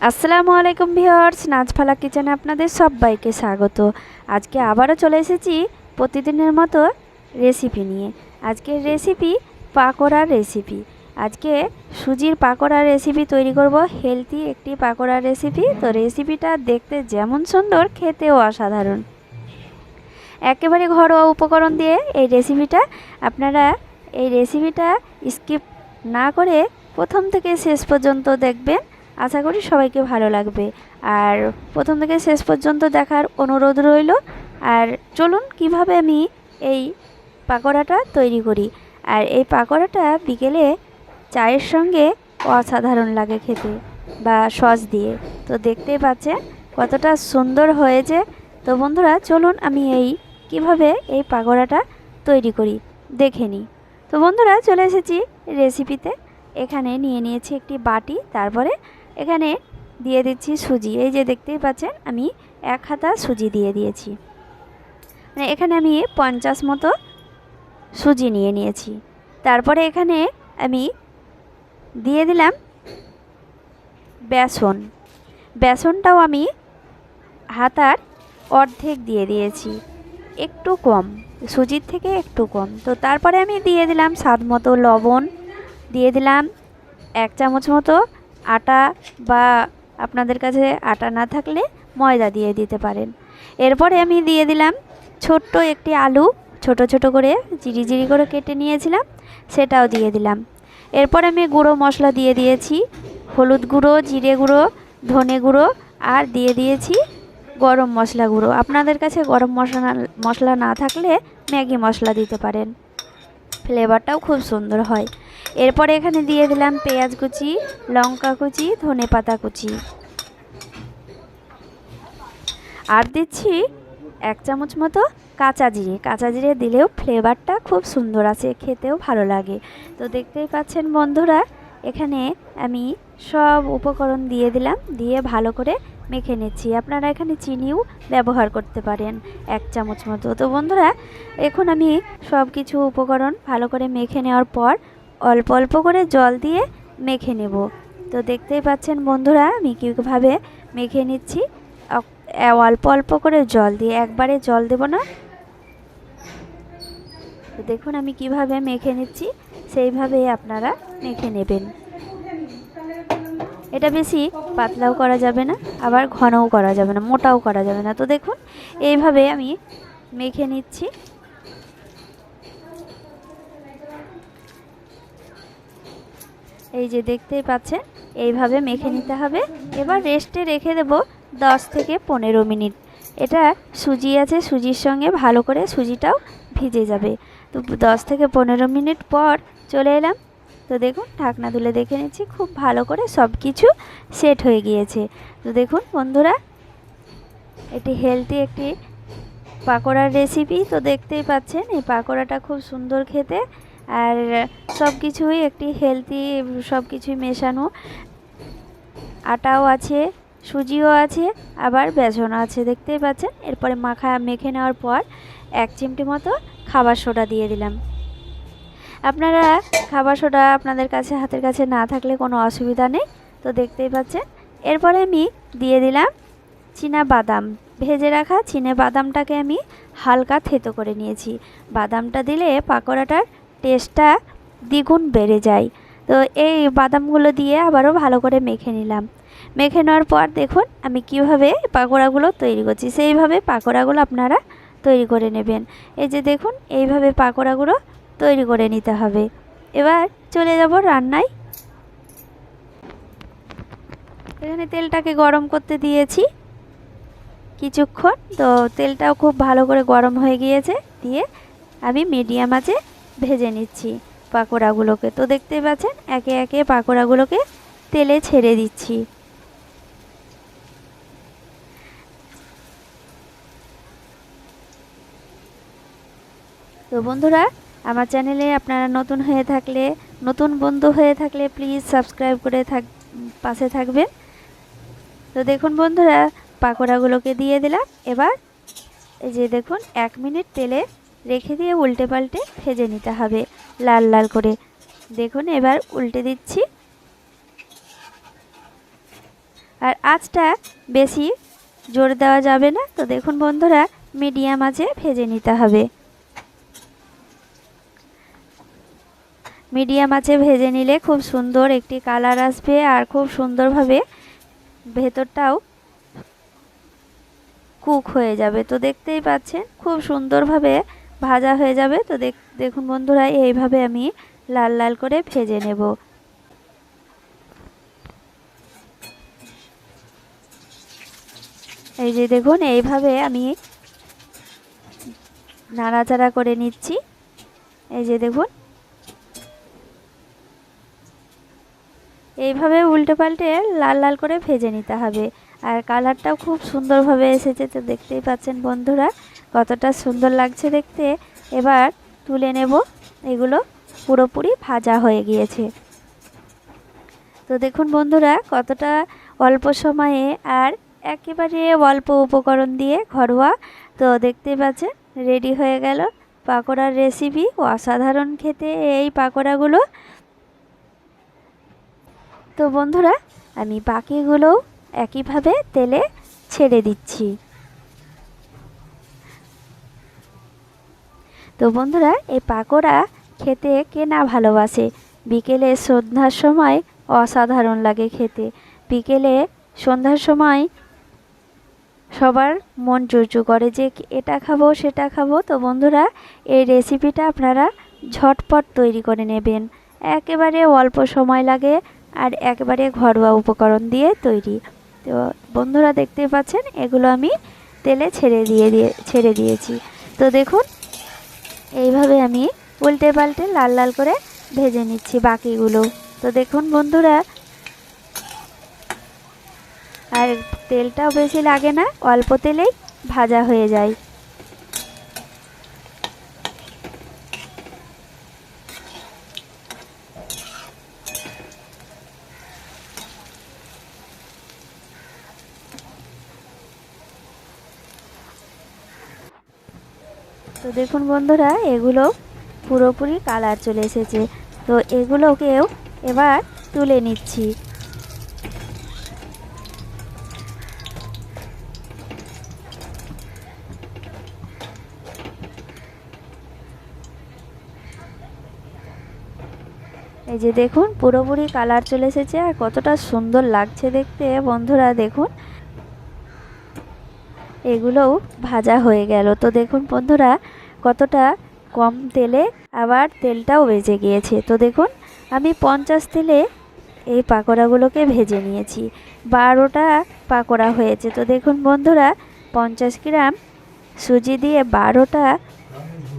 আসসালামু আলাইকুম ভিউয়ার্স, নাজফালা কিচেনে আপনাদের সবাইকে স্বাগত। আজকে আবারও চলে এসেছি প্রতিদিনের মতো রেসিপি নিয়ে। আজকের রেসিপি পাকোড়ার রেসিপি। আজকে সুজির পাকোড়ার রেসিপি তৈরি করব, হেলদি একটি পাকোড়ার রেসিপি। তো রেসিপিটা দেখতে যেমন সুন্দর, খেতেও অসাধারণ। একেবারে ঘরোয়া উপকরণ দিয়ে এই রেসিপিটা স্কিপ না করে প্রথম থেকে শেষ পর্যন্ত দেখবেন। আশা করি সবাইকে ভালো লাগবে। আর প্রথম থেকে শেষ পর্যন্ত দেখার অনুরোধ রইল। আর চলুন কিভাবে আমি এই পাকোড়াটা তৈরি করি। আর এই পাকোড়াটা বিকেলে চায়ের সঙ্গে অসাধারণ লাগে খেতে, বা সস দিয়ে। তো দেখতেই পাচ্ছেন কতটা সুন্দর হয়েছে। তো বন্ধুরা, চলুন আমি কিভাবে এই পাকোড়াটা তৈরি করি দেখে নিই। তো বন্ধুরা, চলে এসেছি রেসিপিতে। এখানে নিয়ে নিয়েছি একটি বাটি, তারপরে এখানে দিয়ে দিচ্ছি সুজি। এই যে দেখতেই পাচ্ছেন আমি 1 হাতা সুজি দিয়ে দিয়েছি। মানে এখানে আমি 50 মতো সুজি নিয়ে নিয়েছি। তারপরে এখানে আমি দিয়ে দিলাম বেসনটাও আমি হাতার অর্ধেক দিয়ে দিয়েছি, একটু কম, সুজির থেকে একটু কম। তো তারপরে আমি দিয়ে দিলাম স্বাদ মতো লবণ, দিয়ে দিলাম 1 চামচ মতো আটা, বা আপনাদের কাছে আটা না থাকলে ময়দা দিয়ে দিতে পারেন। এরপরে আমি দিয়ে দিলাম ছোট্ট একটি আলু, ছোট ছোট করে জিরি করে কেটে নিয়েছিলাম, সেটাও দিয়ে দিলাম। এরপর আমি গুঁড়ো মশলা দিয়ে দিয়েছি, হলুদ গুঁড়ো, জিরে গুঁড়ো, ধনে গুঁড়ো, আর দিয়ে দিয়েছি গরম মশলা গুঁড়ো। আপনাদের কাছে গরম মশলা না থাকলে ম্যাগি মশলা দিতে পারেন, ফ্লেভারটাও খুব সুন্দর হয়। এরপরে এখানে দিয়ে দিলাম পেঁয়াজ কুচি, লঙ্কা কুচি, ধনেপাতা কুচি, আর দিচ্ছি 1 চামচ মতো কাঁচা জিরে দিলেও ফ্লেভারটা খুব সুন্দর আছে, খেতেও ভালো লাগে। তো দেখতেই পাচ্ছেন বন্ধুরা, এখানে আমি সব উপকরণ দিয়ে দিলাম, দিয়ে ভালো করে মেখে নিচ্ছি। আপনারা এখানে চিনিও ব্যবহার করতে পারেন 1 চামচ মতো। তো বন্ধুরা, এখন আমি সব কিছু উপকরণ ভালো করে মেখে নেওয়ার পর অল্প অল্প করে জল দিয়ে মেখে নেব। তো দেখতেই পাচ্ছেন বন্ধুরা, আমি কীভাবে মেখে নিচ্ছি। অল্প অল্প করে জল দিয়ে, একবারে জল দেব না। তো দেখুন আমি কিভাবে মেখে নিচ্ছি, সেইভাবেই আপনারা মেখে নেবেন। এটা বেশি পাতলাও করা যাবে না, আবার ঘনও করা যাবে না, মোটাও করা যাবে না। তো দেখুন এইভাবে আমি মেখে নিচ্ছি। এই যে দেখতেই পাচ্ছেন, এইভাবে মেখে নিতে হবে। এবার রেস্টে রেখে দেব 10 থেকে 15 মিনিট। এটা সুজি আছে, সুজির সঙ্গে ভালো করে সুজিটাও ভিজে যাবে। তো 10 থেকে 15 মিনিট পর চলে এলাম। তো দেখুন ঢাকনা তুলে দেখে নিচ্ছি, খুব ভালো করে সব কিছু সেট হয়ে গিয়েছে। তো দেখুন বন্ধুরা, এটি হেলদি একটি পাকোড়ার রেসিপি। তো দেখতেই পাচ্ছেন এই পাকোড়াটা খুব সুন্দর খেতে, আর সব কিছুই একটি হেলদি, সব কিছুই মেশানো, আটাও আছে, সুজিও আছে, আবার বেসনও আছে, দেখতেই পাচ্ছেন। এরপরে মেখে নেওয়ার পর 1 চিমটি মতো খাবার সোডা দিয়ে দিলাম। আপনারা খাবার সোডা আপনাদের কাছে হাতের কাছে না থাকলে কোনো অসুবিধা নেই। তো দেখতেই পাচ্ছেন, এরপরে আমি দিয়ে দিলাম বাদাম, ভেজে রাখা বাদামটাকে আমি হালকা থেতো করে নিয়েছি। বাদামটা দিলে পাকোড়াটার টেস্টটা দ্বিগুণ বেড়ে যায়। তো এই বাদামগুলো দিয়ে আবারও ভালো করে মেখে নিলাম। মেখে নেওয়ার পর দেখুন আমি কিভাবে পাকোড়াগুলো তৈরি করছি, সেইভাবে পাকোড়াগুলো আপনারা তৈরি করে নেবেন। এই যে দেখুন এইভাবে পাকোড়াগুলো তৈরি করে নিতে হবে। এবার চলে যাব রান্নায়। এখানে তেলটাকে গরম করতে দিয়েছি কিছুক্ষণ। তো তেলটাও খুব ভালো করে গরম হয়ে গিয়েছে, দিয়ে আমি মিডিয়াম আঁচে ভেজে নিচ্ছি পাকোড়াগুলোকে। তো দেখতেই পাচ্ছেন একে একে পাকোড়াগুলোকে তেলে ছেড়ে দিচ্ছি। তো বন্ধুরা, আমার চ্যানেলে আপনারা নতুন বন্ধু হয়ে থাকলে প্লিজ সাবস্ক্রাইব করে পাশে থাকবেন। তো দেখুন বন্ধুরা, পাকোড়াগুলোকে দিয়ে দিলাম। এবার এই যে দেখুন 1 মিনিট তেলে রেখে দিয়ে উল্টে পাল্টে ভেজে নিতে হবে লাল লাল করে। দেখুন এবার উল্টে দিচ্ছি। আর আঁচটা বেশি জোর দেওয়া যাবে না। তো দেখুন বন্ধুরা, মিডিয়াম আঁচে ভেজে নিতে হবে। মিডিয়াম আঁচে ভেজে নিলে খুব সুন্দর একটি কালার আসবে আর খুব সুন্দরভাবে ভেতরটাও কুক হয়ে যাবে। তো দেখতেই পাচ্ছেন খুব সুন্দরভাবে ভাজা হয়ে যাবে। তো দেখুন বন্ধুরা, এইভাবে আমি লাল লাল করে ভেজে নেব। এই যে দেখুন, এইভাবে আমি নাড়াচাড়া করে নিচ্ছি। এই যে দেখুন, এইভাবে উল্টে পাল্টে লাল লাল করে ভেজে নিতে হবে। আর কালারটাও খুব সুন্দরভাবে এসেছে। তো দেখতেই পাচ্ছেন বন্ধুরা কতটা সুন্দর লাগছে দেখতে। এবার তুলে নেব। এগুলো পুরোপুরি ভাজা হয়ে গিয়েছে। তো দেখুন বন্ধুরা কতটা অল্প সময়ে আর একেবারে অল্প উপকরণ দিয়ে ঘরোয়া। তো দেখতেই পাচ্ছেন রেডি হয়ে গেল পাকোড়ার রেসিপি। অসাধারণ খেতে এই পাকোড়াগুলো। তো বন্ধুরা, আমি বাকিগুলোও একইভাবে তেলে ছেড়ে দিচ্ছি। তো বন্ধুরা, এই পাকোড়া খেতে কে না ভালোবাসে। বিকেলে সন্ধ্যার সময় অসাধারণ লাগে খেতে। বিকেলে সন্ধ্যার সময় সবার মন চুরচু করে যে এটা খাবো সেটা খাবো। তো বন্ধুরা, এই রেসিপিটা আপনারা ঝটপট তৈরি করে নেবেন। একেবারে অল্প সময় লাগে আর একেবারে ঘরোয়া উপকরণ দিয়ে তৈরি। তো বন্ধুরা দেখতেই পাচ্ছেন এগুলো আমি তেলে ছেড়ে দিয়েছি। তো দেখুন, এইভাবে আমি উল্টে পাল্টে লাল লাল করে ভেজে নিচ্ছি বাকিগুলো। তো দেখুন বন্ধুরা, আর তেলটাও বেশি লাগে না, অল্প তেলেই ভাজা হয়ে যায়। তো দেখুন বন্ধুরা, এগুলো পুরোপুরি কালার চলে এসেছে। তো এগুলোকেও এবার তুলে নিচ্ছি। এই যে দেখুন পুরোপুরি কালার চলে এসেছে আর কতটা সুন্দর লাগছে দেখতে। বন্ধুরা দেখুন, এগুলোও ভাজা হয়ে গেল। তো দেখুন বন্ধুরা কতটা কম তেলে আবার তেলটাও বেজে গিয়েছে। তো দেখুন, আমি 50 তেলে এই পাকোড়াগুলোকে ভেজে নিয়েছি। 12টা পাকোড়া হয়েছে। তো দেখুন বন্ধুরা, 50 গ্রাম সুজি দিয়ে 12টা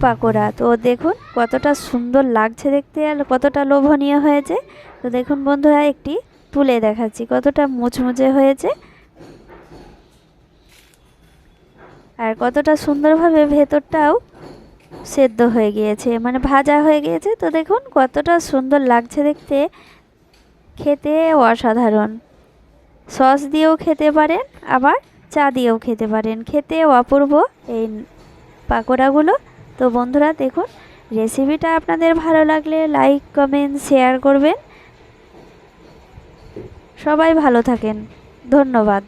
পাকোড়া। তো দেখুন কতটা সুন্দর লাগছে দেখতে আর কতটা লোভনীয় হয়েছে। তো দেখুন বন্ধুরা, একটি তুলে দেখাচ্ছি কতটা মুচমুচে হয়েছে আর কতটা সুন্দরভাবে ভেতরটাও সেদ্ধ হয়ে গিয়েছে, মানে ভাজা হয়ে গিয়েছে। তো দেখুন কতটা সুন্দর লাগছে দেখতে, খেতে অসাধারণ। সস দিয়েও খেতে পারেন, আবার চা দিয়েও খেতে পারেন, খেতে অপূর্ব এই পাকোড়াগুলো। তো বন্ধুরা দেখুন, রেসিপিটা আপনাদের ভালো লাগলে লাইক কমেন্ট শেয়ার করবেন। সবাই ভালো থাকেন। ধন্যবাদ।